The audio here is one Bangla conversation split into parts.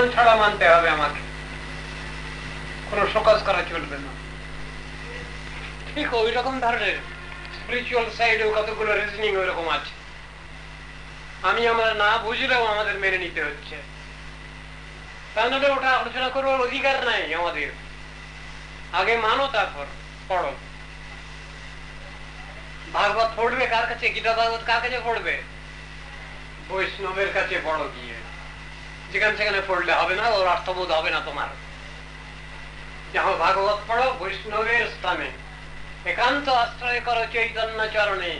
ভগবান ছাড়া মানতে হবে আমাকে, কোনো শোকজ করা চলবে না। ঠিক ওই রকম ধরনের স্পিরিচুয়াল সাইডেও কতগুলো রিজনিং ওই রকম আছে। আমরা না বুঝলেও আমাদের মেনে নিতে হচ্ছে, তাহলে ওটা আলোচনা করবার অধিকার নাই আমাদের। আগে মানো, তারপর পড়ো। ভাগবত পড়বে কার কাছে? গীতা ভাগবত কার কাছে পড়বে? বৈষ্ণবের কাছে পড়ো গিয়ে। যেখানে সেখানে পড়লে হবে না, ওর অর্থবোধ হবে না তোমার। যখন ভাগবত পড়ো বৈষ্ণবের স্থানে, একান্ত আশ্রয় করো চৈতন্য চরণে,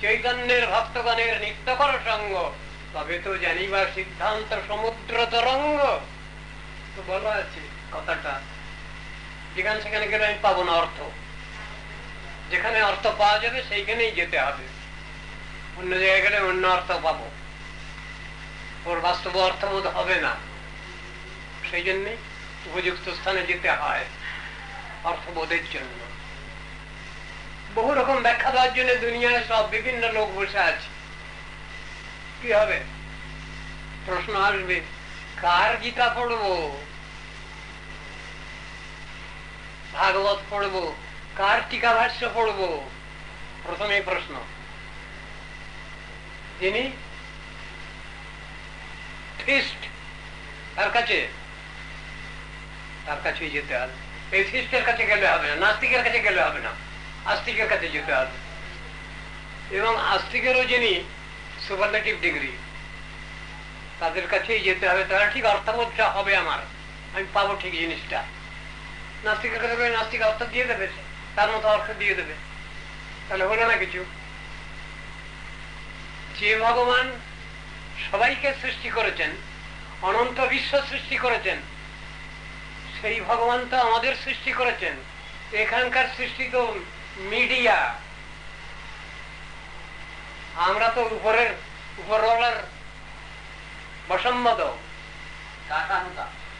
চৈতন্যের ভক্তগণের নিত্য করো সঙ্গ, তবে তো জানিবা সিদ্ধান্ত সমুদ্র তরঙ্গ। তো বলা আছে কথাটা, যেখানে সেখানে গেলে আমি পাবো না অর্থ। যেখানে অর্থ পাওয়া যাবে সেইখানেই যেতে হবে, অন্য জায়গায় গেলে অন্য অর্থ পাবো, ওর বাস্তব অর্থবোধ হবে না। সেই জন্যে উপযুক্ত স্থানে যেতে হয় অর্থবোধের জন্য। বহু রকম ব্যাখ্যা দেওয়ার জন্য দুনিয়ায় সব বিভিন্ন লোক বসে আছে। কি হবে? প্রশ্ন আসবে, কার গীতা পড়বো, ভাগবত পড়বো, কার টিকা ভাষ্য পড়বো? প্রথমে প্রশ্ন। যিনি থিস্ট তার কাছেই যেতে হবে। এই থিস্টের কাছে গেলে হবে না, নাস্তিকের কাছে গেলে হবে না, আস্তিকের কাছে যেতে হবে। এবং আস্তিকেরও যিনি সুপারলেটিভ ডিগ্রি, তাদের কাছেই যেতে হবে। তারা ঠিক অর্থবোধটা হবে আমার, আমি পাবো ঠিক জিনিসটা। নাস্তিকের কাছে নাস্তিক অর্থ দিয়ে দেবে, তার মতো অর্থ দিয়ে দেবে, তাহলে হলো না কিছু। যে ভগবান সবাইকে সৃষ্টি করেছেন, অনন্ত বিশ্ব সৃষ্টি করেছেন, সেই ভগবান তো আমাদের সৃষ্টি করেছেন। এখানকার সৃষ্টি তো মিডিয়া, আমরা তো উপরওয়ালার বসম্মত।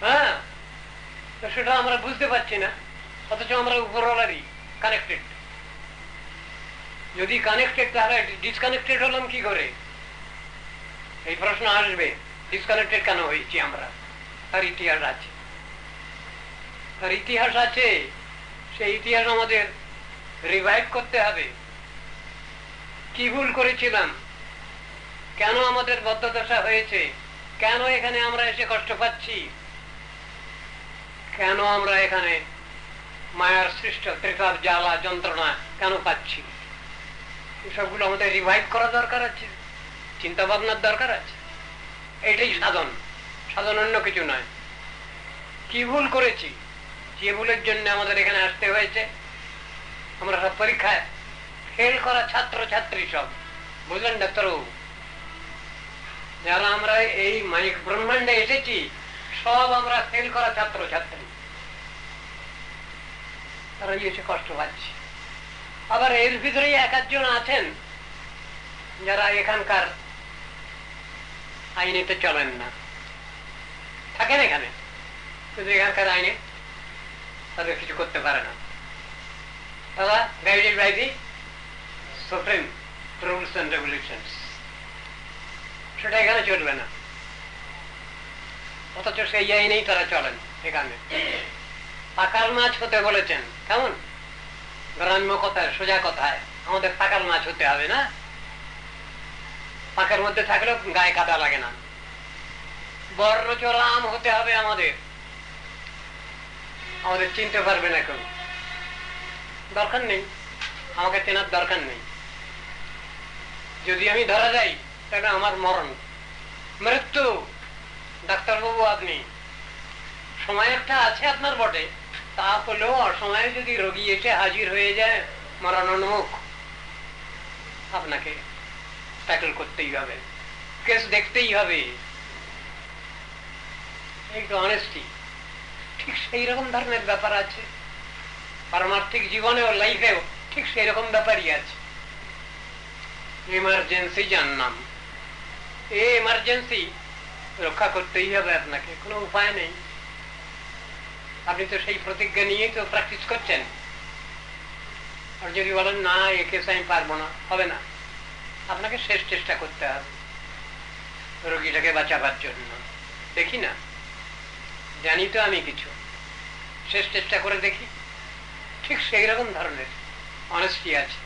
হ্যাঁ, তো সেটা আমরা বুঝতে পারছি না, অথচ আমরা উপরওয়ালারই কানেক্টেড। যদি কানেক্টেড, তাহলে ডিসকানেক্টেড হলাম কি করে? এই প্রশ্ন আসবে, ডিসকানেক্টেড কেন হয়েছি আমরা? তার ইতিহাস আছে, তার ইতিহাস আছে। সেই ইতিহাস আমাদের রিভাইভ করতে হবে। কি ভুল করেছিলাম, কেন আমাদের বদ্ধদশা হয়েছে, কেন এখানে আমরা এসে কষ্ট পাচ্ছি, কেন আমরা এখানে মায়ার সৃষ্ট ত্রিতাপ জ্বালা যন্ত্রণা কেন পাচ্ছি, এসবগুলো আমাদের রিভাইভ করা দরকার আছে, চিন্তা ভাবনার দরকার আছে। এটাই সাধন, সাধন অন্য কিছু নয়। কি ভুল করেছি, যে ভুলের জন্য আমাদের এখানে আসতে হয়েছে। আমরা সব পরীক্ষায় ফেল করা ছাত্র ছাত্রী, সব বুঝলেন ডাক্তারবাবু? যারা আমরা এই মাইক ব্রহ্মাণ্ডে এসেছি, সব আমরা ফেল করা ছাত্র ছাত্রী। তারা এসে কষ্ট পাচ্ছি। আবার এর ভিতরেই এক একজন আছেন যারা এখানকার আইনেতে চলেন না, থাকেন এখানে, কিন্তু এখানকার আইনে তাদের কিছু করতে পারে না। তারা guided by the supreme rules and regulations, সেটা এখানে চলবে না। অথচ সেই আইনেই তারা চলেন এখানে। পাকাল মাছ হতে বলেছেন, কেমন গ্রাম্য কথায়, সোজা কথায় আমাদের পাকাল মাছ হতে হবে না? পাকের মধ্যে থাকলেও গায়ে কাদা লাগে না। বর্ণচোরা আম হতে হবে আমাদের, আমাদের চিনতে পারবে না কেউ, দরকার নেই, আমাকে চেনার দরকার নেই। যদি আমি ধরা যাই তাহলে আমার মরণ, মৃত্যু। ডাক্তারবাবু আপনি, সময় একটা আছে আপনার বটে, তা হলেও অসময়ে যদি রোগী এসে হাজির হয়ে যায় মরণোন্মুখ, আপনাকে ট্যাকল করতেই হবে, কেস দেখতেই হবে। একটু অনেস্টি, ঠিক সেই রকম ধরনের ব্যাপার আছে পারমার্থিক জীবনেও, লাইফেও ঠিক সেই রকম ব্যাপারই আছে। ইমার্জেন্সি যার নাম, এই ইমার্জেন্সি রক্ষা করতেই হবে আপনাকে, কোনো উপায় নেই। আপনি তো সেই প্রতিজ্ঞা নিয়েই তো প্র্যাকটিস করছেন। আর যদি বলেন না এ কেস আমি পারবো না, হবে না, আপনাকে শেষ চেষ্টা করতে হবে রোগীটাকে বাঁচাবার জন্য। দেখি না জানি তো আমি কিছু, শেষ চেষ্টা করে দেখি। ঠিক সেই রকম ধরনের অনেস্টি আছে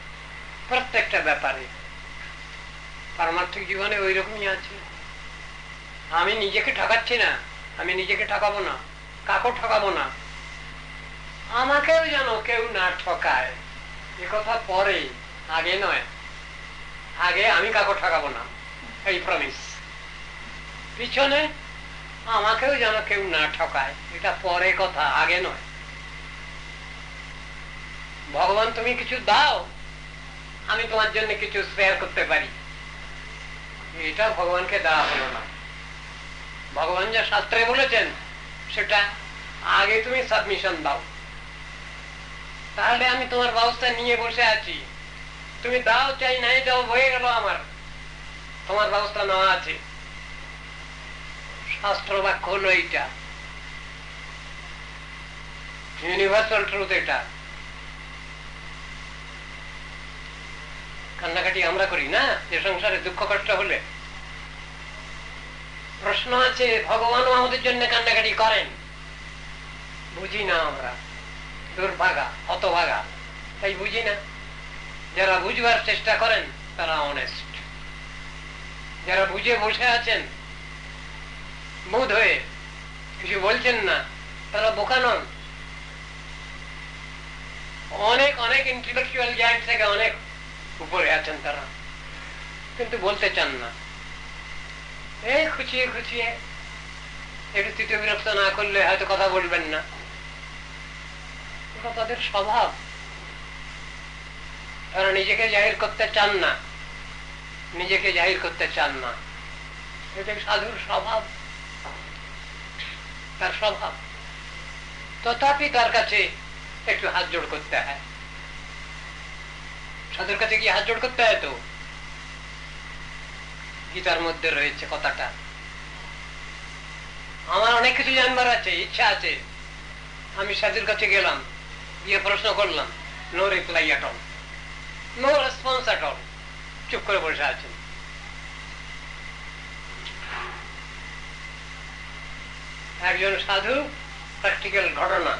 প্রত্যেকটা ব্যাপারে, পারমার্থিক জীবনে ওই রকমই আছে। আমি নিজেকে ঠকাচ্ছি না, আমি নিজেকে ঠকাবো না, কাকেও ঠকাবো না, আমাকেও যেন কেউ না ঠকায়, এ কথা পরে, আগে নয়। আগে আমি কাকেও ঠকাবো না, এই প্রমিস। পিছনে আমাকেও যেন কেউ না ঠকায়, এটা পরে কথা, আগে নয়। ভগবান তুমি কিছু দাও, আমি তোমার জন্য কিছু শেয়ার করতে পারি, এটা ভগবানকে দেওয়া হলো না। ভগবান যা শাস্ত্রে বলেছেন সেটা আগে তুমি সাবমিশন দাও, তাহলে আমি তোমার ব্যবস্থা নিয়ে বসে আছি। তুমি দাও চাই নাই দাও, হয়ে গেল আমার, তোমার ব্যবস্থা নেওয়া আছে। শাস্ত্র বাক্য হলো এইটা, ইউনিভার্সাল ট্রুথ এটা। কান্নাকাটি আমরা করি না যে সংসারে দুঃখ কষ্ট হলে? প্রশ্ন আছে, ভগবানও আমাদের জন্য কান্নাকাটি করেন, বুঝি না আমরা, দুর্ভাগা হতভাগা, তাই বুঝি না। যারা বুঝবার চেষ্টা করেন তারা অনেস্ট, যারা বুঝে বসে আছেন মুদ হয়ে কিছু বলছেন না, তারা বোকা নন। অনেক অনেক ইন্টেলেকচুয়াল জায়েন্ট থেকে অনেক উপরে আছেন তারা, কিন্তু বলতে চান না। এই খুঁচিয়ে খুঁচিয়ে একটু তৃতীয় বিরক্ত না করলে হয়তো কথা বলবেন না, এটা তাদের স্বভাব। তারা নিজেকে জাহির করতে চান না, নিজেকে জাহির করতে চান না, এটা সাধুর স্বভাব, তার স্বভাব। তথাপি তার কাছে একটু হাত জোড় করতে হয়। সাধুর কাছে কি হাত জোড় করতে হয়? তো গীতার মধ্যে রয়েছে কথাটা, আমার অনেক কিছু জানবার আছে, ইচ্ছা আছে, আমি সাধুর কাছে গেলাম, গিয়ে প্রশ্ন করলাম, no reply at all, no response at all, চুপ করে বসে আছেন। একজন সাধু, প্র্যাকটিক্যাল ঘটনা,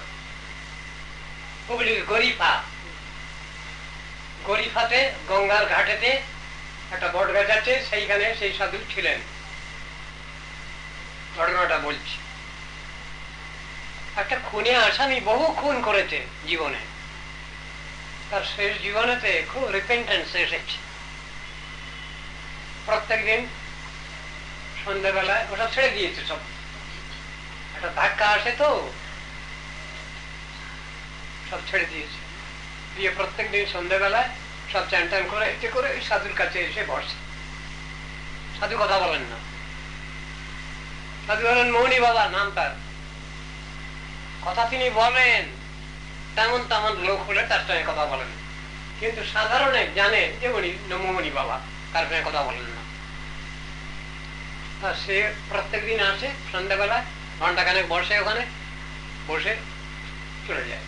হুগলির গরিফাতে গঙ্গার ঘাটেতে একটা বট গাছ আছে, সেইখানে সেই সাধু ছিলেন। ঘটনাটা বলছি, একটা খুনে আসামি বহু খুন করেছে জীবনে, তার শেষ জীবনেতে খুব রিপেন্টেন্স এসেছে। প্রত্যেক দিন সন্ধ্যাবেলায় ওসব ছেড়ে দিয়েছে, সব একটা ধাক্কা আসে তো সব ছেড়ে দিয়েছে, দিয়ে প্রত্যেক দিন সন্ধ্যাবেলায় সব চান টান করে এতে করে সাধুর কাছে এসে বসে। সাধু কথা বলেন না, সাধু বলেন মৌনী বাবা নাম তার, কথা তিনি বলেন, তেমন তেমন লোক হলে তার সঙ্গে কথা বলেন, কিন্তু সাধারণে জানে যে উনি মৌনী বাবা, তার সঙ্গে কথা বলেন না। সে প্রত্যেক দিন আসে সন্ধ্যাবেলায়, ঘন্টাখানেক বসে, ওখানে বসে চলে যায়,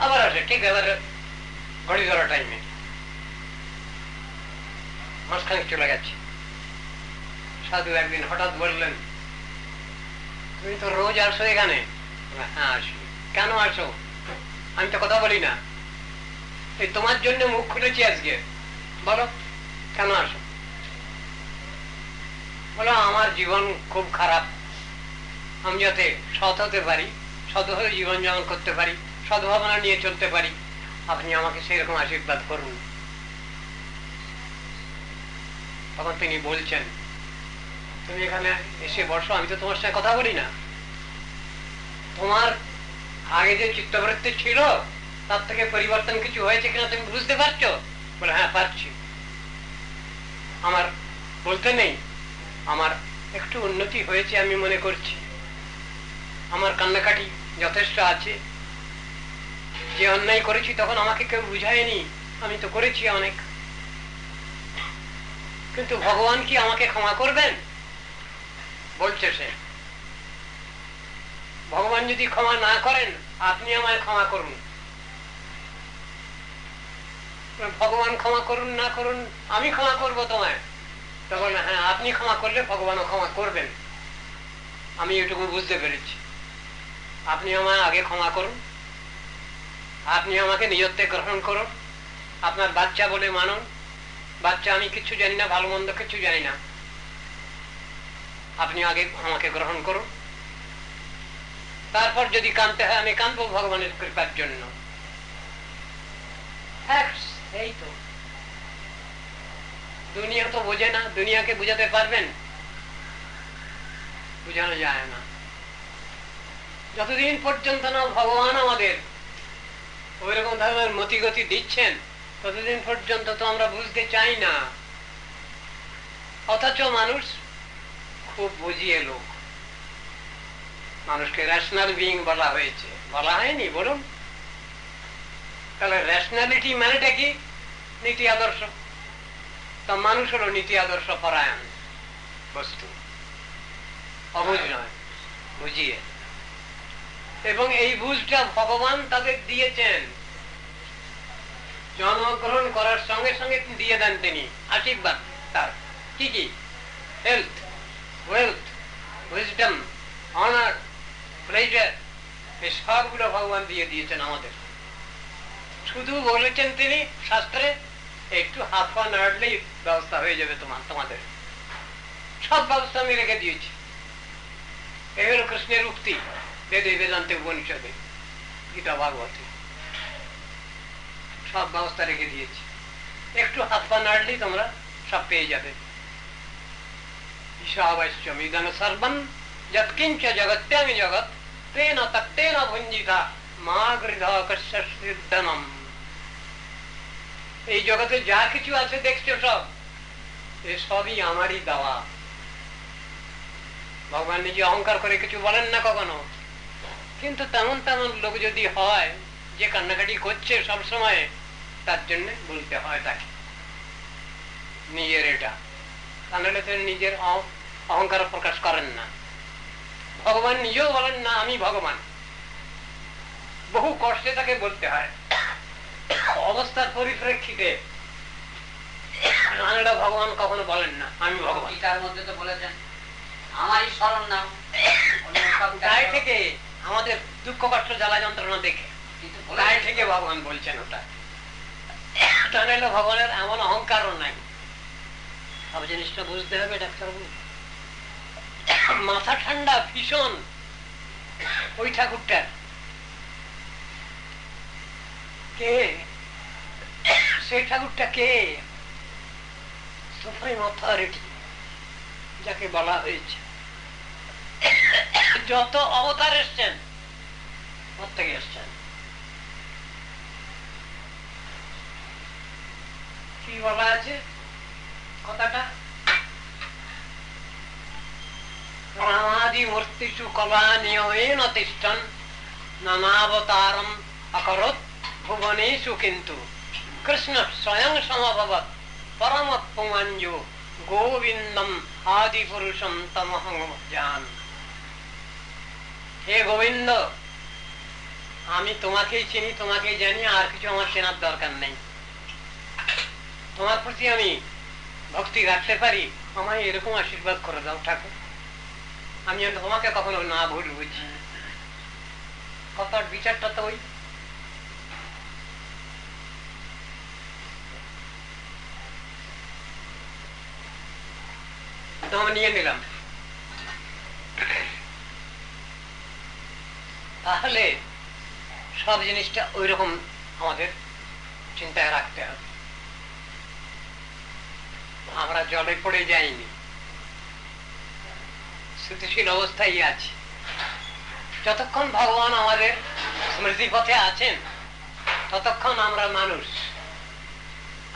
আবার আসে ঠিক এবারে ঘড়ি ধরা টাইমে। মাঝখানে চলে গেছে। সাধু একদিন হঠাৎ বললেন, তুমি তো রোজ আসো এখানে? হ্যাঁ আসি। কেন আসো? আমি তো কথা বলি না, এই তোমার জন্য মুখ খুলেছি আজকে, বলো কেন আসো? বলো আমার জীবন খুব খারাপ, আমি যাতে সৎ হতে পারি, সৎ হয়ে জীবন যাপন করতে পারি, সদ্ভাবনা নিয়ে চলতে পারি, আপনি আমাকে সেরকম আশীর্বাদ করুন। তখন তিনি বলছেন, তুমি এখানে এসে বসো, আমি তো তোমার সঙ্গে কথা বলি না, তোমার আগে যে চিত্তবৃত্তি ছিল তার থেকে পরিবর্তন কিছু হয়েছে কিনা তুমি বুঝতে পারছো? বলে হ্যাঁ পারছি। আমার বলতে নেই, আমার একটু উন্নতি হয়েছে আমি মনে করছি, আমার কান্নাকাটি যথেষ্ট আছে। যে অন্যায় করেছি তখন আমাকে কেউ বুঝায়নি, আমি তো করেছি অনেক, কিন্তু ভগবান কি আমাকে ক্ষমা করবেন? বলছে সে, ভগবান যদি ক্ষমা না করেন আপনি আমায় ক্ষমা করুন। ভগবান ক্ষমা করুন না করুন, আমি ক্ষমা করবো তোমায়। তখন হ্যাঁ আপনি ক্ষমা করলে ভগবানও ক্ষমা করবেন, আমি এটুকু বুঝতে পেরেছি। আপনি আমায় আগে ক্ষমা করুন, আপনি আমাকে নিজত্বে গ্রহণ করুন, আপনার বাচ্চা বলে মানুন। বাচ্চা, আমি কিছু জানি না, ভালো মন্দ কিছু জানি না, আপনি আগে আমাকে গ্রহণ করুন। তারপর যদি কাঁদতে হয় আমি কাঁদবো ভগবানের কৃপার জন্য। এই তো দুনিয়া তো বোঝে না, দুনিয়াকে বুঝাতে পারবেন? বুঝানো যায় না। যতদিন পর্যন্ত না ভগবান আমাদের ওই রকম ধরনের মতিগতি দিচ্ছেন, ততদিন পর্যন্ত তো আমরা বুঝতে চাই না। অথচ মানুষ খুব বুঝিয়ে লোক। মানুষকে রেশনাল বিইং বলা হয়েছে, বলা হয়নি? বলুন। তাহলে রেশনালিটি মানেটা কি? নীতি আদর্শ। তা মানুষ হলো নীতি আদর্শ পরায়ণ বস্তু, অবুঝ নয়, বুঝিয়ে। এবং এই বুঝটা ভগবান তাদের দিয়েছেন। জন্মগ্রহণ করার সঙ্গে সঙ্গে দিয়ে দেন তিনি আশীর্বাদ। তার কি কি? Health, wealth, wisdom, honour, pleasure, এই সবগুলো ভগবান দিয়ে দিয়েছেন আমাদের। শুধু বলেছেন তিনি শাস্ত্রে, একটু হাত পা নাড়লেই ব্যবস্থা হয়ে যাবে তোমাদের। সব ব্যবস্থা আমি রেখে দিয়েছি। এই হল কৃষ্ণের উক্তি বেদে, বেদান্তে, উপনিষদে, গীতা, ভাগবতে। সব ব্যবস্থা রেখে দিয়েছি, একটু হাত পা নাড়লেই তোমরা সব পেয়ে যাবে। ঈশাবাস্যম ইদং সর্বং যৎকিঞ্চ জগত্যামি জগৎ তেন তত্তেন ভুঞ্জিতা মা গৃধা কস্যচিদ্দনম। এই জগতে যা কিছু আছে দেখছো সব, এ সবই আমারই দেওয়া। ভগবান নিজে অহংকার করে কিছু বলেন না কখনো। কিন্তু তেমন তেমন লোক যদি হয় যে কান্নাকাটি করছে সব সময়, তার জন্য বলতে হয় তাকে নিজের এটা, তাহলে তো নিজের অহংকার প্রকাশ করেন না। ভগবান নিজেও বলেন না আমি ভগবান, বহু কষ্টে তাকে বলতে হয় অবস্থার পরিপ্রেক্ষিতে। ভগবান কখনো বলেন না আমি ভগবান। গীতার মধ্যে তো বলেছেন আমারই শরণ নাও। গায়ে থেকে আমাদের দুঃখ কষ্ট জ্বালা যন্ত্রণা দেখে গায়ে থেকে ভগবান বলছেন ওটা। তাহলে ভগবানের এমন অহংকারও নাই। সব জিনিসটা বুঝতে হবে ডাক্তারবাবু। মাথা ঠান্ডা ভীষণ ওই ঠাকুরটার। কে সেই ঠাকুরটা? কে? সুপ্রিম অথরিটি যাকে বলা হয়েছে। যত অবতার এসছেন প্রত্যেকে এসছেন। কি বলা আছে কথাটা? রামাদি মূর্তিষু কলানিয়মেন তিষ্ঠন নানাবতারম অকরোৎ ভুবনেষু কিন্তু কৃষ্ণ স্বয়ং সমভবৎ পরম পুমাঞ্জু গোবিন্দম আদি পুরুষম তমহং জান। হে গোবিন্দ, আমি তোমাকেই চিনি, তোমাকেই জানি, আর কিছু আমার চেনার দরকার নেই। তোমার প্রতি আমি ভক্তি রাখতে পারি, আমায় এরকম আশীর্বাদ করে দাও ঠাকুর। আমি তোমাকে কখনো না ভুল বুঝি। কথার বিচারটা তো ওই। নিয়ে নিলাম। তাহলে সব জিনিসটা ওই রকম আমাদের চিন্তায় রাখতে হবে। আমরা জলে পড়ে যাইনি, স্থিতিশীল অবস্থায় আছি। যতক্ষণ ভগবান আমাদের স্মৃতি পথে আছেন ততক্ষণ আমরা মানুষ।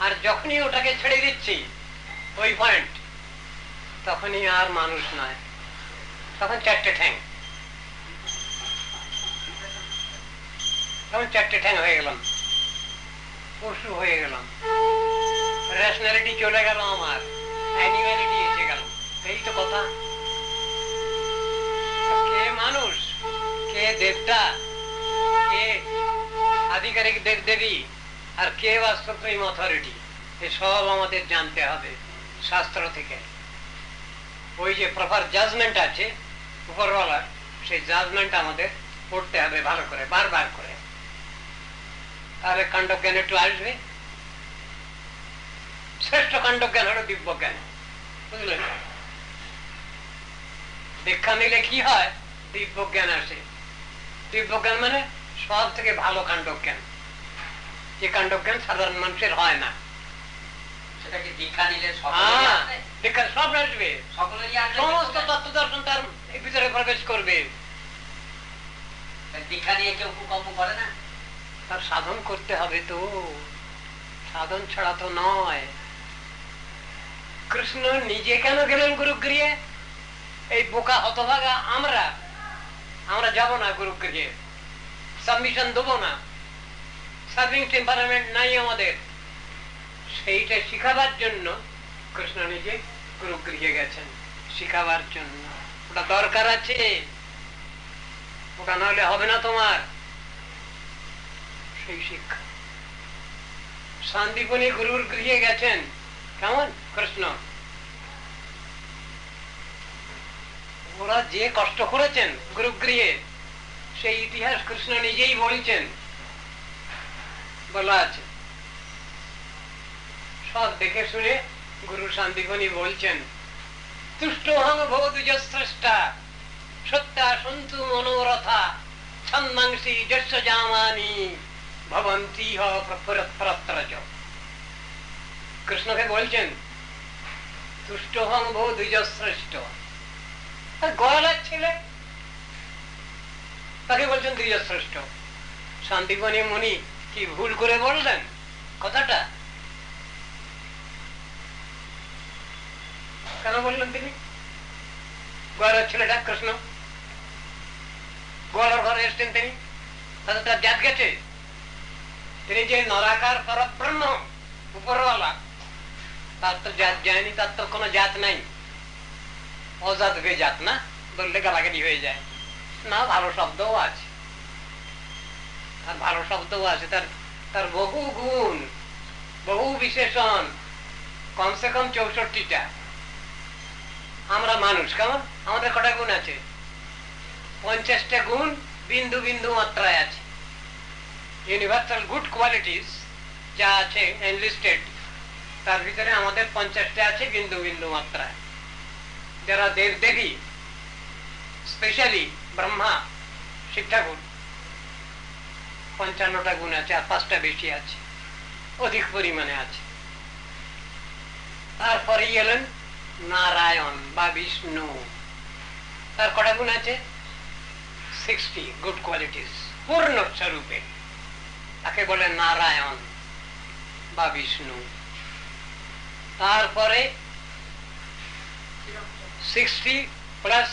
আর যখনই ওটাকে ছেড়ে দিচ্ছি ওই পয়েন্ট, তখনই আর মানুষ নয়, তখন চারটে ঠ্যাং। তখন চারটে ঠ্যাং হয়ে গেলাম, পশু হয়ে গেলাম, রেশনালিটি চলে গেল, আমার অ্যানিম্যালিটি এসে গেল। এই তো কথা। কে মানুষ, কে দেবতা, কে আধিকারিক দেব দেবী, আর কে বা সুপ্রিম অথরিটি, এসব আমাদের জানতে হবে শাস্ত্র থেকে। ওই যে প্রপার জাজমেন্ট আছে উপরওয়ালার, সেই জাজমেন্ট আমাদের পড়তে হবে ভালো করে, বারবার করে, তাহলে কাণ্ডজ্ঞান একটু আসবে। শ্রেষ্ঠ কাণ্ডজ্ঞান হলো দিব্যজ্ঞান, বুঝলেন? দীক্ষা নিলে কি হয়? দিব্যজ্ঞান আসে। দিব্যজ্ঞান মানে সব থেকে ভালো কাণ্ডজ্ঞান, যে কাণ্ডজ্ঞান সাধারণ মানুষের হয় না। সেটাকে দীক্ষা নিলে দীক্ষা সব আসবে, সমস্ত তত্ত্ব দর্শন তার ভিতরে প্রবেশ করবে। দীক্ষা নিয়ে কেউ কর্ম করে না, তার সাধন করতে হবে তো, সাধন ছাড়া তো নয়। কৃষ্ণ নিজে কেন গেলেন গুরুগৃহে? এই বোকা হতভাগা আমরা যাব না গুরুগৃহে, সাবমিশন দেবো না, সার্ভিং টেম্পারামেন্ট নাই আমাদের, সেইটা শিখাবার জন্য কৃষ্ণ নিজে গুরুগৃহে গেছেন, শিখাবার জন্য। ওটা দরকার আছে, ওটা নাহলে হবে না তোমার। সেই শিক্ষা শান্তিপনি গুরুর গৃহে গেছেন, কেমন? কৃষ্ণ। ওরা যে কষ্ট করেছেন গুরুগৃহে, সেই ইতিহাস কৃষ্ণ নিজেই বলছেন, বলা আছে। সব দেখে শুনে গুরু শান্তিপনি বলছেন, তুষ্টহং ভবদ্বিজ স্রষ্টা সত্যা সন্তু মনোরথা ছন্দাংসি যস্য জামানি ভবন্তি প্রত্রজ। কৃষ্ণকে বলছেন তুষ্টহং ভবদ্বিজ শ্রেষ্ঠ। গলার ছেলে, তাকে বলছেন দ্বিজ শ্রেষ্ঠ। শান্তিপনি মুনি কি ভুল করে বললেন কথাটা? কেন বললেন তিনি? গোয়ালার ছেলেটা কৃষ্ণ, গোয়ালার ঘরে এসছেন তিনি, তাতে তার জাত গেছে। তিনি যে নরাকার পরব্রহ্ম উপরওয়ালা, তার তো জাত যায়নি, তার তো কোনো জাত নাই। অজাত বেজাত না বললে গালাগালি হয়ে যায় না, ভালো শব্দও আছে, তার ভালো শব্দও আছে, তার বহু গুণ, বহু বিশেষণ, কমসে কম 64টা। আমরা মানুষ কেমন, আমাদের কটা গুণ আছে? 50টা গুণ বিন্দু বিন্দু মাত্রায় আছে। ইউনিভার্সাল গুড কোয়ালিটিস যা আছে এনলিস্টেড, তার ভিতরে আমাদের 50টা আছে বিন্দু বিন্দু মাত্রায়। যারা দেব দেবী, স্পেশালি ব্রহ্মা, শিব ঠাকুর, 55টা গুণ আছে, আর 5টা বেশি আছে, অধিক পরিমাণে আছে। তারপরে এলেন নারায়ণ বা বিষ্ণু, তার কটা গুণ আছে? 60 গুড কোয়ালিটিস পূর্ণ স্বরূপে, তাকে বলে নারায়ণ বা বিষ্ণু। তারপরে 60 প্লাস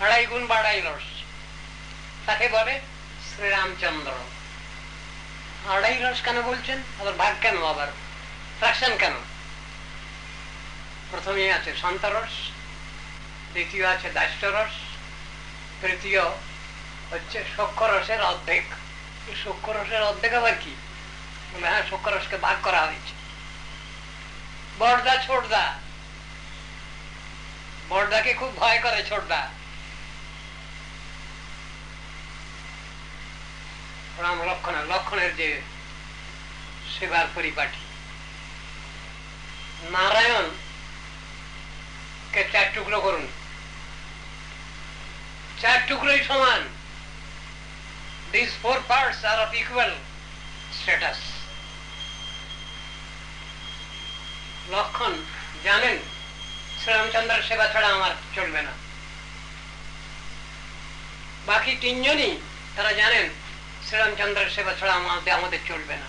আড়াই গুণ বা আড়াই রস, তাকে বলে শ্রীরামচন্দ্র। আড়াই রস কেন বলছেন? আবার ভাগ কেন, আবার ফ্র্যাকশন কেন? প্রথমে আছে শান্তরস, দ্বিতীয় আছে দাস্যরস, তৃতীয় হচ্ছে সূক্ষ্মরসের অর্ধেক। সূক্ষ্মরসের অর্ধেক আবার কি? বলে হ্যাঁ, সূক্ষ্মরসকে ভাগ করা হয়েছে। বড়দা ছোটদা, বড়দাকে খুব ভয় করে ছোটদা। রাম লক্ষণের যে সেবার পরিপাটি। নারায়ণ কে 4 টুকরো করুন, 4 টুকরোই সমান। These 4 parts are of equal status. লক্ষণ জানেন শ্রীরামচন্দ্রের সেবা ছাড়া আমার চলবে না। বাকি 3 জনই তারা জানেন শ্রীরামচন্দ্রের সেবা ছাড়া আমাদের চলবে না।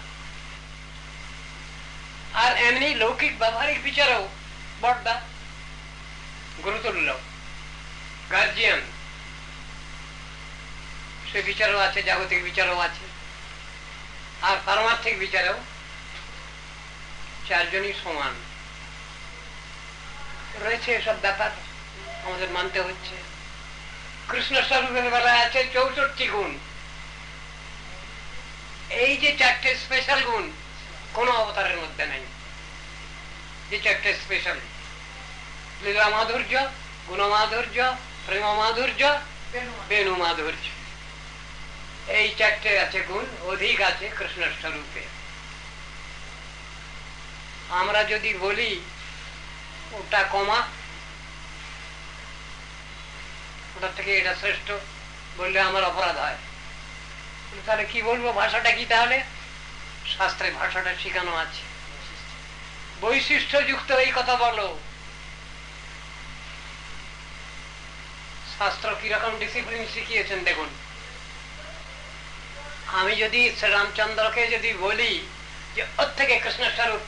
আর এমনি লৌকিক ব্যবহারিক বিচারেও বড়দা, গুরুতুল্য, গার্জিয়ান, সে বিচারও আছে, জাগতিক বিচারও আছে, আর পারমার্থিক বিচারেও 4 জনই সমান রয়েছে। এসব ব্যাপার আমাদের মানতে হচ্ছে। কৃষ্ণ স্বরূপের বেলায় আছে 64 গুণ। এই যে 4টে স্পেশাল গুণ কোন অবতারের মধ্যে নাই। যে 4টে স্পেশাল, লীলা মাধুর্য, গুণ মাধুর্য, প্রেম মাধুর্য বেণু মাধুর্য, এই চারটে আছে গুণ, অধিক আছে কৃষ্ণ স্বরূপে। আমরা যদি বলি ওটা কমা, ওটার থেকে এটা শ্রেষ্ঠ বললে আমার অপরাধ হয়। তাহলে কি বলবো? ভাষাটা কি? তাহলে শাস্ত্রে ভাষাটা শিখানো আছে, বৈশিষ্ট্য যুক্ত এই কথা বলো। শাস্ত্র কিরকম ডিসিপ্লিন শিখিয়েছেন দেখুন। আমি যদি শ্রীরামচন্দ্রকে যদি বলি যে ওর থেকে কৃষ্ণ স্বরূপ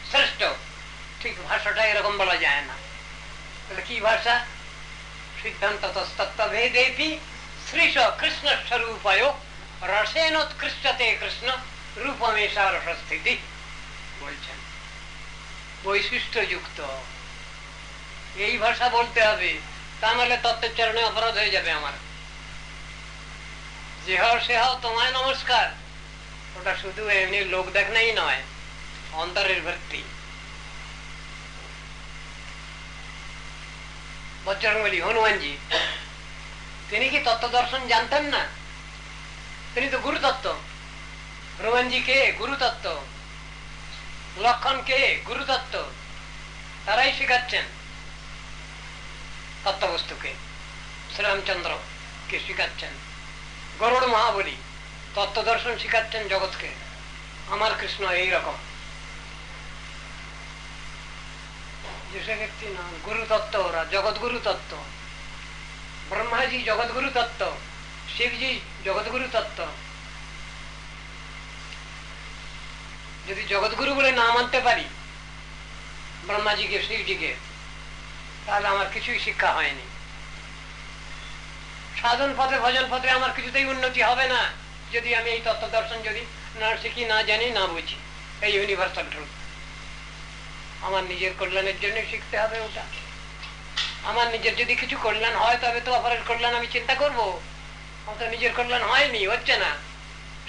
শ্রেষ্ঠ, ঠিক ভাষাটা এরকম বলা যায় না। তাহলে কি ভাষা? সিদ্ধান্ত তত্ত্বভেদেপি শ্রীশ কৃষ্ণ স্বরূপায় রসেনোৎকৃষ্টতে কৃষ্ণ রূপমেশা রসস্থিতি বলছেন। বৈশিষ্ট্য যুক্ত এই ভাষা বলতে হবে, তা নাহলে তত্ত্বের চরণে অপরাধ হয়ে যাবে আমার। যে হও সে হও তোমায় নমস্কার, ওটা শুধু এমনি লোক দেখাই নয়, অন্তরের ভক্তি। বজরংবলী হনুমানজি, তিনি কি তত্ত্ব দর্শন জানতেন না? তিনি তো গুরুতত্ত্ব। হনুমানজি কে? গুরুতত্ত্ব। লক্ষণ কে? গুরুতত্ত্ব। তারাই শেখাচ্ছেন তত্ত্ববস্তুকে, শ্রীরামচন্দ্র কে শিখাচ্ছেন। গরুড় মহাবলী তত্ত্ব দর্শন শিখাচ্ছেন জগৎকে। আমার কৃষ্ণ এইরকম যে ব্যক্তি না, গুরুতত্ত্ব ওরা, জগৎগুরু তত্ত্ব। ব্রহ্মাজি জগৎগুরু তত্ত্ব, শিবজি জগৎগুরু তত্ত্ব। যদি জগৎগুরু বলে না মানতে পারি ব্রহ্মাজিকে, শিবজিকে, তাহলে আমার কিছুই শিক্ষা হয়নি। সাধন পথে, ভজন পথে আমার কিছুতেই উন্নতি হবে না যদি আমি এই তত্ত্ব দর্শন যদি না শিখি, না জানি, না বুঝি। এই ইউনিভার্সাল ট্রুথ আমার নিজের কল্যাণের জন্য শিখতে হবে। ওটা আমার নিজের যদি কিছু কল্যাণ হয় তবে তো অপরের কল্যাণ আমি চিন্তা করবো। আমার তো নিজের কল্যাণ হয়নি, হচ্ছে না,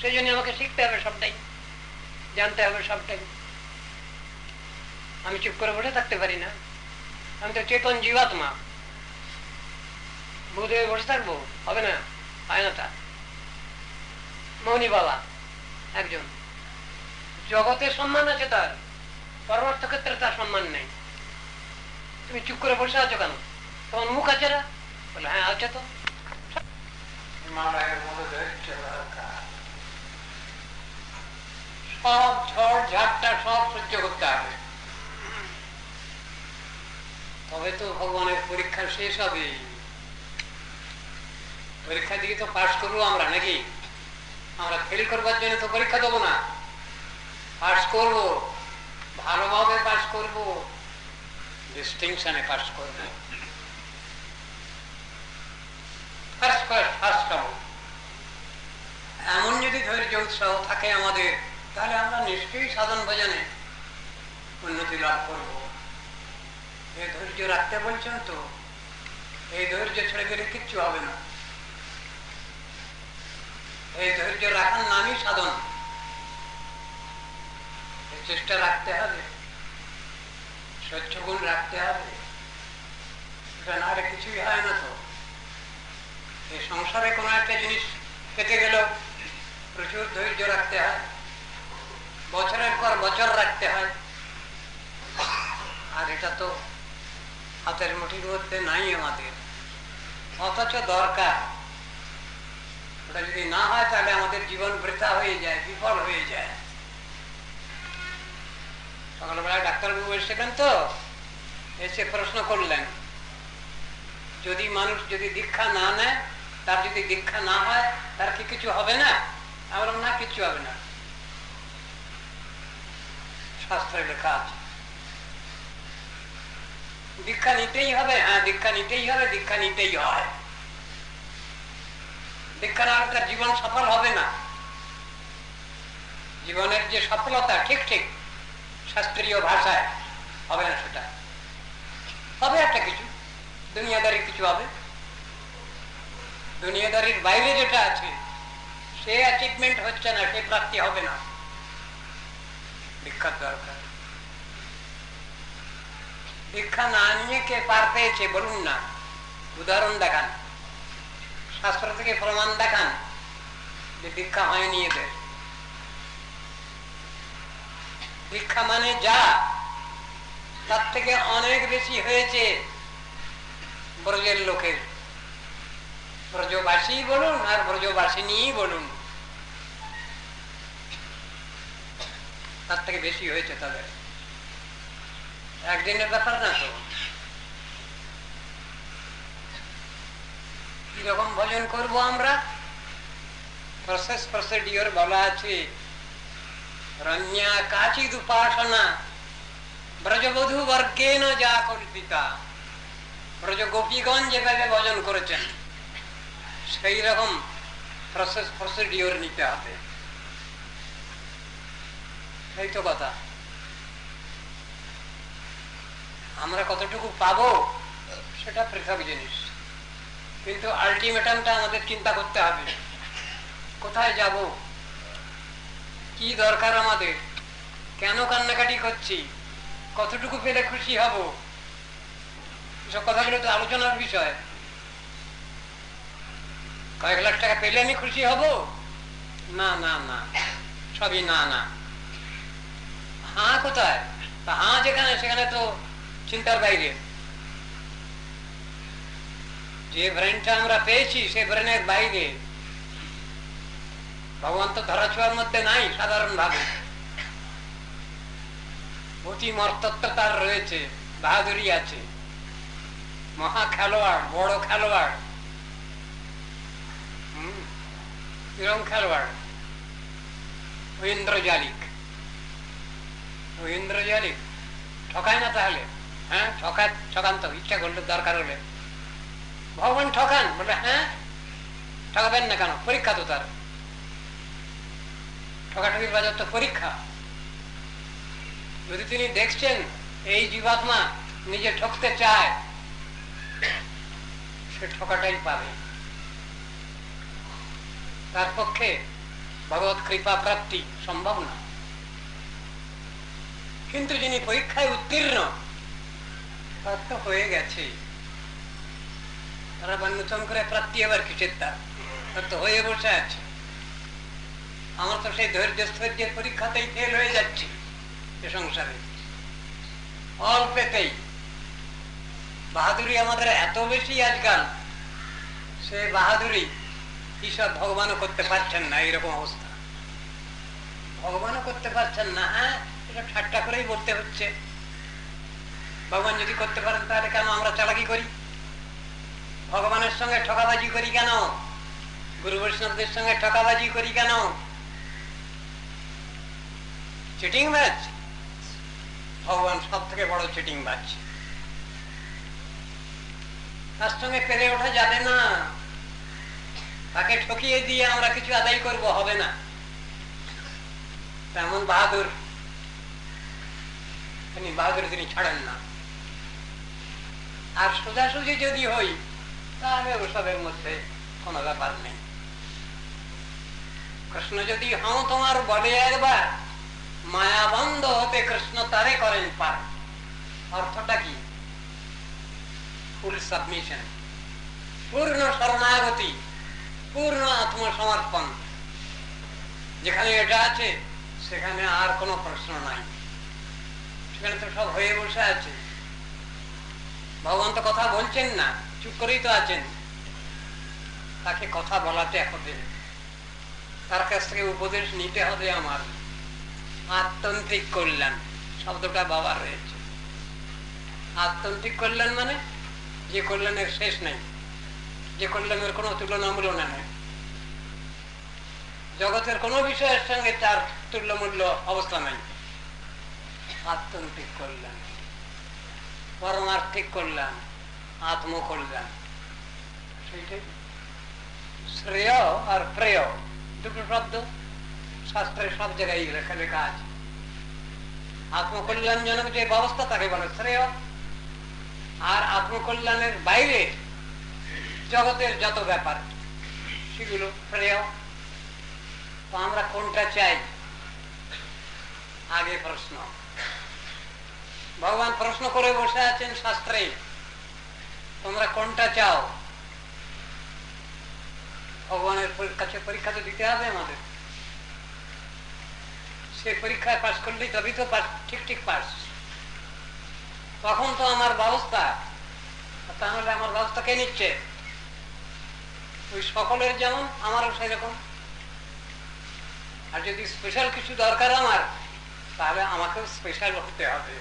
সেই জন্য আমাকে শিখতে হবে সবটাই, জানতে হবে সবটাই। আমি চুপ করে বসে থাকতে পারি না। আমি তো চেতন জীবাত্মা, বোধ হয়ে বসে থাকবো? হবে না, হয় না। তা মৌনী বাবা একজন, জগতের সম্মান আছে তার, পরমার্থ ক্ষেত্রে তার সম্মান নেই। তুমি চুপ করে বসে আছো কেন? তোমার মুখ আছে না? বলে হ্যাঁ আছে তো। সব ঝড় ঝাপটা সব সহ্য করতে হবে, তবে তো ভগবানের পরীক্ষা শেষ হবে। পরীক্ষা দিকে তো পাস করবো আমরা নাকি? আমরা ফেল করবার জন্য তো পরীক্ষা দেবো না, পাস করবো, ভালোভাবে পাস করবো, ডিস্টিংশনে পাস করবো, ফার্স্ট হবো। এমন যদি ধৈর্য উৎসাহ থাকে আমাদের, তাহলে আমরা নিশ্চয়ই সাধন ভজনে উন্নতি লাভ করবো। এই ধৈর্য রাখতে বলছেন তো, এই ধৈর্য ছেড়ে গেলে কিচ্ছু হবে না। এই ধৈর্য রাখার নামই সাধন। চেষ্টা রাখতে হবে, স্বচ্ছ গুণ রাখতে হবে, এটা না হলে কিছুই হয় না। তো এই সংসারে কোনো একটা জিনিস পেতে গেলেও প্রচুর ধৈর্য রাখতে হয়, বছরের পর বছর রাখতে হয়। আর এটা তো হাতের মুঠির মধ্যে নাই আমাদের, অথচ দরকার। ওটা যদি না হয় তাহলে আমাদের জীবন বৃথা হয়ে যায়, বিফল হয়ে যায়। সকালবেলায় ডাক্তারবাবু এসেছিলেন তো, এসে প্রশ্ন করলেন, যদি মানুষ যদি দীক্ষা না নেয়, তার যদি দীক্ষা না হয়, তার কি কিছু হবে না? আমরা না, কিচ্ছু হবে না, শাস্ত্রে লেখা আছে দীক্ষা নিতেই হবে। হ্যাঁ, দীক্ষা নিতেই হবে, দীক্ষা নিতেই হয়। দীক্ষা না হলে তার জীবন সফল হবে না। জীবনের যে সফলতা ঠিক ঠিক শাস্ত্রীয় ভাষায় হবে না, সেটা হবে একটা কিছু দুনিয়াদারি কিছু হবে। দুনিয়াদারির বাইরে যেটা আছে সে অ্যাচিভমেন্ট হচ্ছে না, সে প্রাপ্তি হবে না। দীক্ষার দরকার। দীক্ষা না নিয়ে কে পার পেয়েছে বলুন না, উদাহরণ দেখান। শাস্ত্র থেকে প্রমাণ দেখান যে দীক্ষা হয়নি এদের। দীক্ষা মানে যা, তার থেকে অনেক বেশি হয়েছে ব্রজের লোকের। ব্রজবাসী বলুন আর ব্রজবাসিনী বলুন, তার থেকে বেশি হয়েছে তাদের। একদিনের ব্যাপার না তো। কিরকম ভজন করব আমরা? প্রসিডিওর বলা আছে, রণ্যা কাচিদ উপাসনা ব্রজবধূ বর্গেন যা কল্পিতা। ব্রজ গোপীগণ যেভাবে ভজন করেছেন সেই রকম প্রসিডিওর নিতে হবে, এই তো কথা। আমরা কতটুকু পাবো সেটা পৃথক জিনিস, কিন্তু আলটিমেটামটা আমাদের চিন্তা করতে হবে। কোথায় যাব, কি দরকার আমাদের, কেন কান্নাকাটি করছি, কতটুকু পেলে খুশি হব, এসব কথাগুলো তো আলোচনার বিষয়। কয়েক লাখ টাকা পেলে আমি খুশি হব? না না না, সবই না না। হ্যাঁ কোথায়? তা হ্যাঁ যেখানে, সেখানে তো চিন্তার বাইরে। যে ব্রেনটা আমরা পেয়েছি সে ব্রেনের বাইরে। ভগবান তো ধরাছোঁয়ার মধ্যে নাই সাধারণ ভাবে, অতি মর্তত্ব তার রয়েছে, বাহাদুরি আছে, মহা খেলোয়াড়, বড় খেলোয়াড়। কিরম খেলোয়াড়? ঐন্দ্রজালিক। ঐন্দ্রজালিক ঠকায় না তাহলে? হ্যাঁ ঠকান তো, ইচ্ছা করলে, দরকার হলে। ভগবান ঠকান? বলে হ্যাঁ, ঠকাবেন না কেন? পরীক্ষা তো তার। ঠকাঠকির বাজার তো পরীক্ষা। যদি তিনি দেখছেন এই জীবাত্মা নিজে ঠকতে চায়, সে ঠকাটাই পাবে। তার পক্ষে ভগবত কৃপা প্রাপ্তি সম্ভব না। কিন্তু যিনি পরীক্ষায় উত্তীর্ণ, তার তো হয়ে গেছে। তারা নতুন করে প্রাপ্তি আবার কিসের? তার তো হয়ে বসে আছে। আমার তো সেই ধৈর্যের পরীক্ষাতেই ফেল হয়ে যাচ্ছি এ সংসারে, অল্পেতেই। বাহাদুরি আমাদের এত বেশি আজকাল, সে বাহাদুরি ঈশ্বর ভগবানও করতে পারছেন না। এইরকম অবস্থা, ভগবানও করতে পারছেন না। হ্যাঁ, এটা ঠাট্টা করেই বলতে হচ্ছে। ভগবান যদি করতে পারেন তাহলে কেন আমরা চালাকি করি? ভগবানের সঙ্গে ঠকাবাজি করি কেন? গুরু বৈষ্ণবদের সঙ্গে ঠকাবাজি করি কেন? চিটিং বাজ। ভগবান সব থেকে বড় চিটিং বাজ, তার সঙ্গে পেরে ওঠা যাবে না। তাকে ঠকিয়ে দিয়ে আমরা কিছু আদায় করব, হবে না। তেমন বাহাদুর, তিনি ছাড়েন না। আর সোজাসুজি যদি হই তাহলে ওসবের মধ্যে কোনো ব্যাপার নেই। কৃষ্ণ যদি হাও তোমার বলে একবার, মায়াবন্ধ হতে কৃষ্ণ তারে করেন পার। অর্থটা কি? ফুল সাবমিশন, পূর্ণ শরণাগতি, পূর্ণ আত্মসমর্পণ। যেখানে এটা আছে সেখানে আর কোনো প্রশ্ন নাই, সেখানে তো সব হয়ে বসে আছে। ভগবান তো কথা বলছেন না, চুপ করেই তো আছেন। তাকে কথা বলাতে হবে, তার কাছ থেকে উপদেশ নিতে হবে। আমার আত্যন্তিক কল্যাণ শব্দটা বাবা রয়েছে। আত্যন্তিক কল্যাণ মানে যে কল্যাণের শেষ নেই, যে কল্যাণের কোনো তুলনামূল্য নেই। জগতের কোনো বিষয়ের সঙ্গে তার তুল্যমূল্য অবস্থা নাই। আত্যন্তিক কল্যাণ, পরমার্থিক কল্যাণ, আত্মকল্যাণ, সেইটাই। শ্রেয় আর প্রেয় দুটো শব্দ শাস্ত্রের সব জায়গায় লেখা আছে। আত্মকল্যাণজনক যে ব্যবস্থা তাকে বলে শ্রেয়, আর আত্মকল্যাণের বাইরে জগতের যত ব্যাপার সেগুলো প্রেয়। তো আমরা কোনটা চাই? আগে প্রশ্ন। ভগবান প্রশ্ন করে বসে আছেন শাস্ত্রে, তোমরা কোনটা চাও? পরীক্ষা তো দিতে হবে আমাদের। সে পরীক্ষায় পাশ করলেই তবেই তো ঠিক ঠিক পাস। তখন তো আমার ব্যবস্থা, তাহলে আমার ব্যবস্থা কে নিচ্ছে? ওই সকলের যেমন আমারও সেরকম। আর যদি স্পেশাল কিছু দরকার আমার, তাহলে আমাকেও স্পেশাল হতে হবে,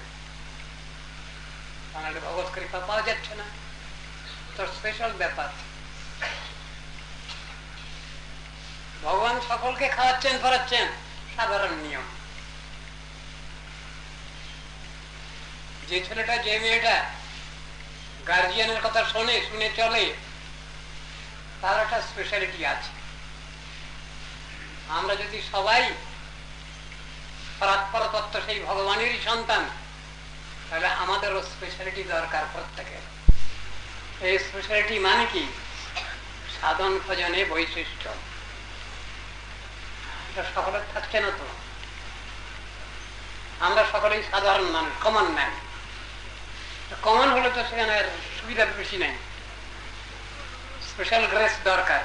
তাহলে ভগবত কৃপা পাওয়া যাচ্ছে না। তো স্পেশাল ব্যাপার। ভগবান সকলকে খাওয়াচ্ছেন পড়াচ্ছেন, সাধারণ নিয়ম। যে ছেলেটা যে মেয়েটা গার্জিয়ানের কথা শোনে, শুনে চলে, তার একটা স্পেশালিটি আছে। আমরা যদি সবাই পরাৎপর তত্ত্ব সেই ভগবানেরই সন্তান, তাহলে আমাদেরও স্পেশালিটি দরকার প্রত্যেকের। এই স্পেশালিটি মানে কি? সাধন ভজনে বৈশিষ্ট্য। এটা সকলের থাকছে না তো। আমরা সকলেই সাধারণ মানুষ, কমন ম্যান। কমন হলে তো সেখানে সুবিধা বেশি নেই, স্পেশাল গ্রেস দরকার।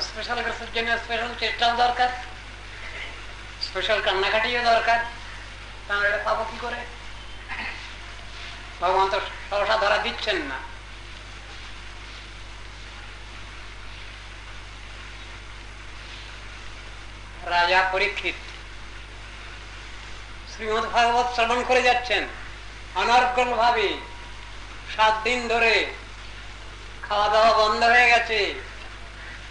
স্পেশাল গ্রেসের জন্য স্পেশাল চেষ্টাও দরকার, স্পেশাল কান্নাকাটিও দরকার। তাহলে এটা পাবো কি করে? ভগবান তো সহসা ধরা দিচ্ছেন না। রাজা পরীক্ষিত শ্রীমদ ভাগবত শ্রবণ করে যাচ্ছেন অনর্গল ভাবে। 7 দিন ধরে খাওয়া দাওয়া বন্ধ হয়ে গেছে।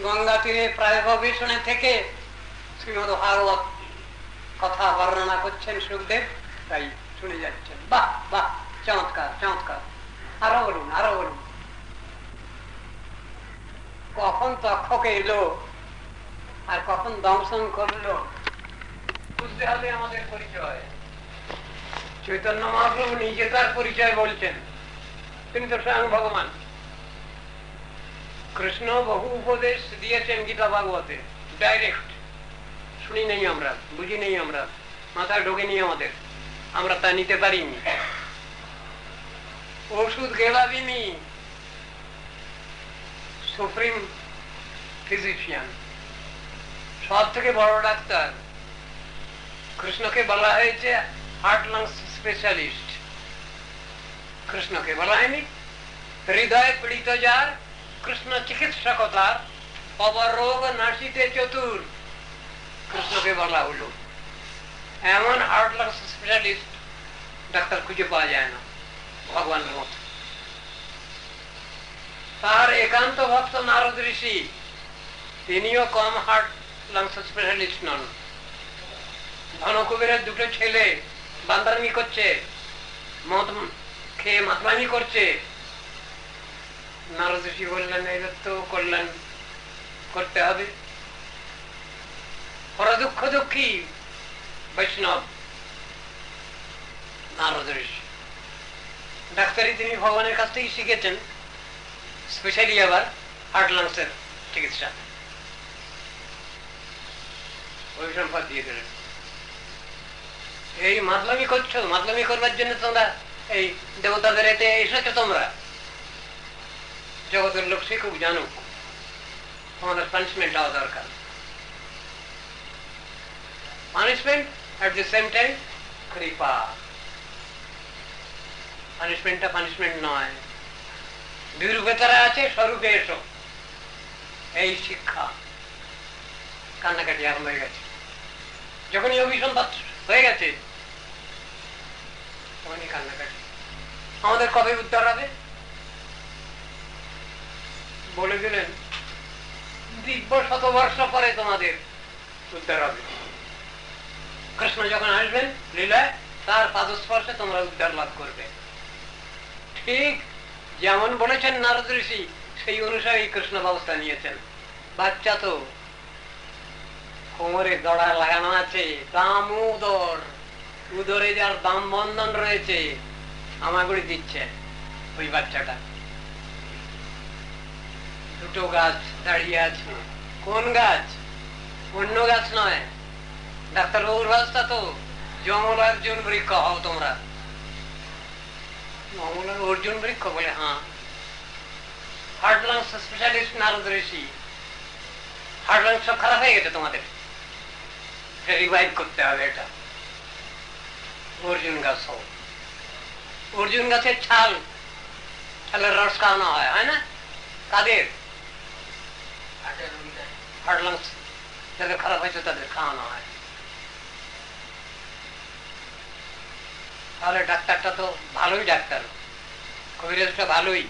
গঙ্গা তীরে প্রায় ভবিষ্যণে থেকে শ্রীমদ ভাগবত কথা বর্ণনা করছেন সুখদেব, তাই শুনে যাচ্ছেন। বাহ বাহ, চমৎকার চমৎকার, আরো বলুন আরো বলুন। কখন তক্ষকে এলো আর কখন দংশন করলো বুঝতে হবে আমাদের পরিচয়। চৈতন্য মহাপ্রভু নিজে তার পরিচয় বলছেন, তিনি তো স্বয়ং ভগবান। কৃষ্ণ বহু উপদেশ দিয়েছেন গীতা ভাগবতে, ডাইরেক্ট। শুনি নেই আমরা, বুঝি নেই আমরা, মাথায় ঢোকেনি আমাদের, আমরা তা নিতে পারিনি। ওষুধ গেলাবিনি সুপ্রিম ফিজিশিয়ান, সব থেকে বড় ডাক্তার। কৃষ্ণকে বলা হয়েছে হার্ট লাংস স্পেশালিস্ট, কৃষ্ণকে বলা হয়নি হৃদয় পীড়িত যার কৃষ্ণ চিকিৎসক তার, অবরোগ নাশিতে চতুর, কৃষ্ণকে বলা হলো। এমন হার্ট লাংস স্পেশালিস্ট ডাক্তার খুঁজে পাওয়া যায় না ভগবানের মতো। তার একান্ত ভক্ত নারদ ঋষি, তিনিও কম হার্ট লাংস স্পেশালিস্ট নন। ধনকুবেরের 2টো ছেলে বান্দারামি করছে, মদ খেয়ে মাতলামি করছে। নারদ ঋষি বললেন এদের তো কল্যাণ করতে হবে। পরদুঃখ দুঃখী বৈষ্ণব নারদ ঋষি। ডাক্তারি তিনি ভগবানের কাছ থেকে শিখেছেন, স্পেশালি আবার হার্ট লাংসের চিকিৎসা। ওই সম্পদ দিয়ে দিলেন। এই মাতলামি করছো, মাতলামি করবার জন্য তোমরা এই দেবতাদের এতে এসেছো। তোমরা জগতের লোক শিখুক, জানুক, তোমাদের পানিশমেন্ট হওয়া দরকার। Punishment at the same time কৃপা। পানিশমেন্টটা পানিশমেন্ট নয়, দুরূপে তারা আছে, স্বরূপে এসো, এই শিক্ষা। কান্নাকাটি আরম্ভ হয়ে গেছে। যখনই অভিসম্পাত হয়ে গেছে তখনই কান্নাকাটি। আমাদের কবে উদ্ধার হবে? বলে দিলেন দিব্য 100 বর্ষ পরে তোমাদের উদ্ধার হবে। কৃষ্ণ যখন আসবেন লীলায়, তার পাদস্পর্শে তোমরা উদ্ধার লাভ করবে। ঠিক যেমন বলেছেন নারদ ঋষি, সেই অনুসারে কৃষ্ণ ব্যবস্থা নিয়েছেন। বাচ্চা তো কোমরে দড়া লাগানো আছে, দামোদর, উদরে যার দাম বন্ধন রয়েছে, আমাগুড়ি দিচ্ছে ওই বাচ্চাটা। 2টো গাছ দাঁড়িয়ে আছে। কোন গাছ? অন্য গাছ নয়, ডাক্তারবাবুর ব্যবস্থা তো। যমল অর্জুন বৃক্ষ হও তোমরা। যমল অর্জুন বৃক্ষ বলে? হ্যাঁ। হার্ট লাংস স্পেশালিস্ট নারদ ঋষি। হার্ট লাংস সব খারাপ হয়ে গেছে তোমাদের, রিভাইভ করতে হবে। এটা অর্জুন গাছ হোক, অর্জুন গাছের ছালের রস খাওয়ানো হয়, হয় না? কাদের? হার্ট লাংস যাদের খারাপ হয়েছে তাদের খাওয়ানো হয়। তাহলে ডাক্তারটা তো ভালোই ডাক্তার, কবিরাজটা ভালোই,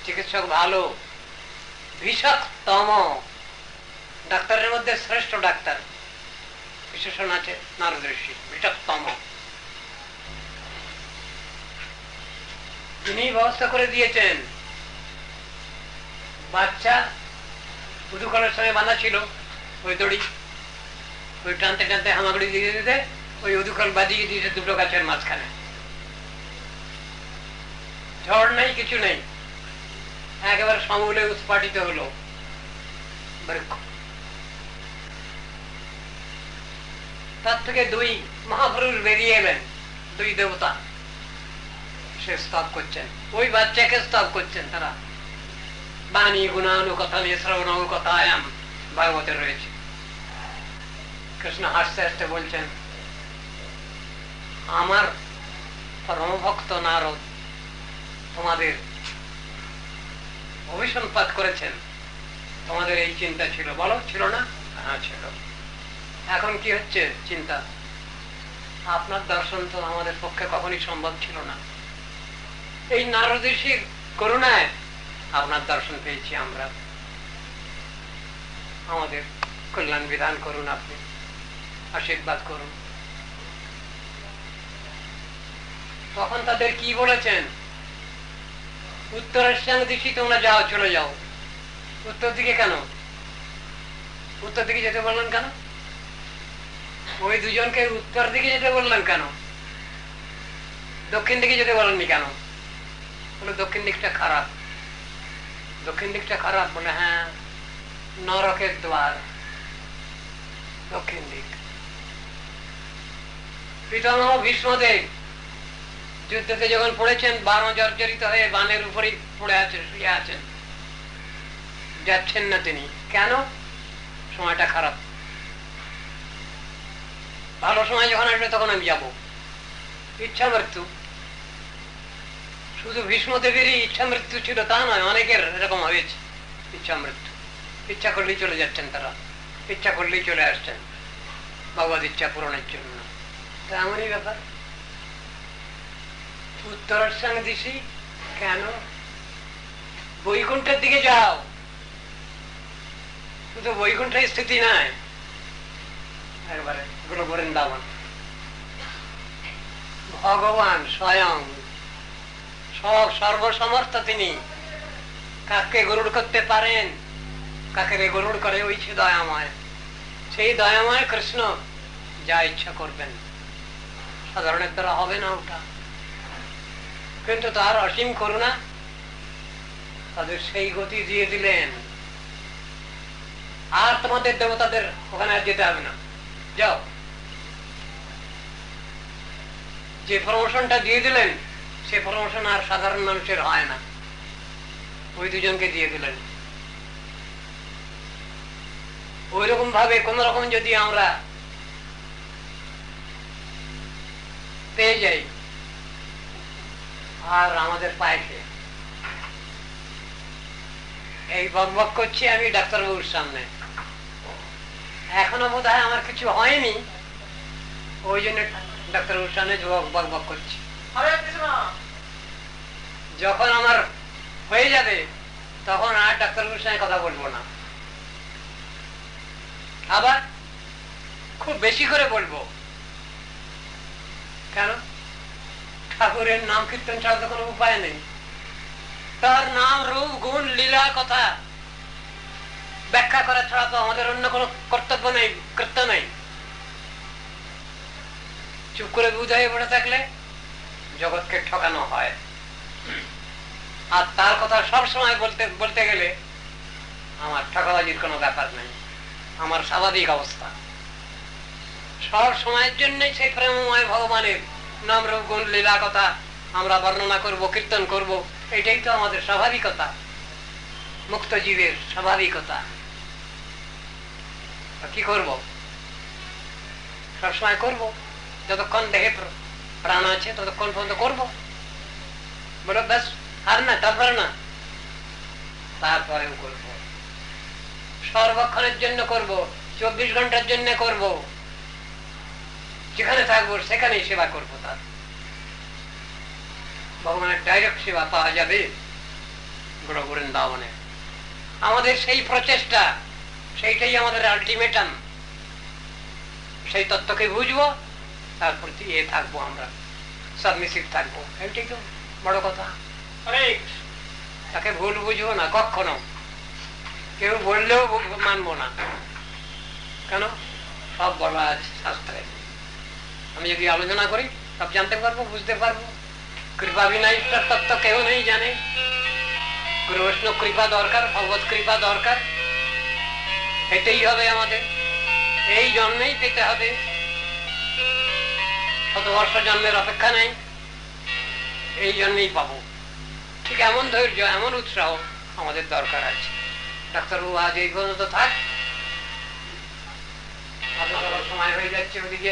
চিকিৎসক ভালো, বিষাক্তম ডাক্তারের মধ্যে শ্রেষ্ঠ ডাক্তার বিশেষণ আছে নারদ ঋষি, বিষাক্তম। তিনি ব্যবস্থা করে দিয়েছেন, বাচ্চা উদুকলের সঙ্গে বাঁধা ছিল, ওই দড়ি, ওই টানতে টানতে হামাগুড়ি দিয়ে দিতে ওই উদুকল বাঁধিয়ে দিয়েছে দুটো গাছের মাঝখানে। ঝড় নেই, কিছু নেই, একেবারে সমূলে উৎপাটিত হলো বৃক্ষ। তার থেকে দুই মহাপুরুষ বেরিয়ে এলেন, দুই দেবতা, সে স্তব করছেন, ওই বাচ্চাকে স্তব করছেন তারা। বাণী গুণানুকথা শ্রবণকথায়াম ভাগবতে রয়েছে। কৃষ্ণ হাসতে হাসতে বলছেন, আমার পরমভক্ত নারদ তোমাদের অভিসম্পাত করেছেন, তোমাদের এই চিন্তা ছিল, বলো ছিল না? হ্যাঁ ছিল। এখন কি হচ্ছে চিন্তা? আপনার দর্শন তো আমাদের পক্ষে কখনই সম্ভব ছিল না, এই নারদ ঋষির করুণায় আপনার দর্শন পেয়েছি আমরা, আমাদের কল্যাণ বিধান করুন, আপনি আশীর্বাদ করুন। তখন তাদের কি বলেছেন? উত্তরেশ্বর দিশি তোমরা যাও, চলে যাও। উত্তর দিকে কেন? উত্তর দিকে যেতে বললেন কেন? ওই দুজনকে উত্তর দিকে যেতে বললেন কেন? দক্ষিণ দিকে যেতে বলেননি কেন? বলে দক্ষিণ দিকটা খারাপ। দক্ষিণ দিকটা খারাপ বলে, হ্যাঁ, নরকের দ্বার দক্ষিণ দিক। পিতামহ ভীষ্মদেব যুদ্ধতে যখন পড়েছেন, বারো জর্জরিত হয়ে বানের উপরই পড়ে আছেন, শুয়ে আছেন, যাচ্ছেন না তিনি। কেন? সময়টা খারাপ। ভালো সময় যখন আসবে তখন আমি যাব। ইচ্ছা মৃত্যু। শুধু ভীষ্মদেবেরই ইচ্ছা মৃত্যু ছিল তা নয়, অনেকের এরকম হয়েছে ইচ্ছা মৃত্যু। ইচ্ছা করলেই চলে যাচ্ছেন তারা, ইচ্ছা করলেই চলে আসছেন ভগবত ইচ্ছা পূরণের জন্য। তা এমনই ব্যাপার। উত্তরাশ্বাং দিশি কেন? বৈকুণ্ঠের দিকে যাও। শুধু বৈকুণ্ঠের স্থিতি নাই, একবারে গুলো বৃন্দাবন। ভগবান স্বয়ং সব সর্বসমর্থ, তিনি কাকে গরুড় করতে পারেন, কাকে গরুড় করে, ওই সে দয়াময়। সেই দয়াময় কৃষ্ণ যা ইচ্ছা করবেন, সাধারণের দ্বারা হবে না ওটা, কিন্তু তার অসীম করুণা তাদের সেই গতি দিয়ে দিলেন। আর তোমাদের দেবতাদের ওখানে যেতে হবে না, যাও। যে প্রমোশনটা দিয়ে দিলেন, সে প্রমোশন আর সাধারণ মানুষের হয় না, ওই দুজনকে দিয়ে দিলেন। ওই রকম ভাবে কোন রকম যদি আমরা পেয়ে যাই, আর আমাদের পায়ে এই বকবক করছি আমি ডাক্তারবাবুর সামনে, এখনো বোধ হয় আমার কিছু হয়নি, ওই জন্য ডাক্তারবাবুর সামনে বকবক করছি। যখন আমার হয়ে যাবে তখন আর ডাক্তারবাবুর সঙ্গে কথা বলবো না, আবার খুব বেশি করে বলবো। কেন? ঠাকুরের নাম কীর্তন ছাড়া তো কোনো উপায় নেই। তার নাম, রূপ, গুণ, লীলা কথা ব্যাখ্যা করা ছাড়া তো আমাদের অন্য কোনো কর্তব্য নেই, কর্তব্য নেই। চুপ করে বুঝাই পড়ে থাকলে জগৎকে ঠকানো হয়। আর তার কথা সব সময় বলতে গেলে আমার ঠকাবাজির কোনো ব্যাপার নেই, আমার স্বাভাবিক অবস্থা। সব সময়ের জন্যই সেই প্রেমময় ভগবানের নাম, রূপ, গুণ, লীলা কথা আমরা বর্ণনা করব, কীর্তন করব। এটাই তো আমাদের স্বাভাবিকতা, মুক্ত জীবের স্বাভাবিকতা। কি করব? সবসময় করব, যতক্ষণ দেহে প্রাণ আছে ততক্ষণ পর্যন্ত করব। বলো ব্যাস, আর না, তারপরে না, তারপরেও করব, সর্বক্ষণের জন্য করব, 24 ঘন্টার জন্য করব, যেখানে থাকবো সেখানেই সেবা করব। তার ভগবানের ডাইরেক্ট সেবা পাওয়া যাবে গুরু বৃন্দাবনে। আমাদের সেই প্রচেষ্টা, সেইটাই আমাদের আলটিমেটাম। সেই তত্ত্বকে বুঝবো, তার প্রতি থাকবো, আমরা সাবমিসিভ থাকবো, এইটাই তো বড় কথা। তাকে ভুল বুঝবো না কখনো, কেউ বললেও মানবো না। কেন? সব বলা আছে শাস্ত্রে। আমি যদি আলোচনা করি সব জানতে পারবো, বুঝতে পারবো। কৃপা বিনা ঈশ্বর তত্ত্ব কেউ নেই জানে। গুরু বৈষ্ণব কৃপা দরকার, ভগবত কৃপা দরকার। এটাই হবে আমাদের, এই জন্মেই পেতে হবে, শতবর্ষ জন্মের অপেক্ষা নেই, এই জন্মেই পাবো। ঠিক এমন ধৈর্য, এমন উৎসাহ আমাদের দরকার আছে। ডাক্তারবাবু আজ এই পর্যন্ত থাক, সময় হয়ে যাচ্ছে ওদিকে।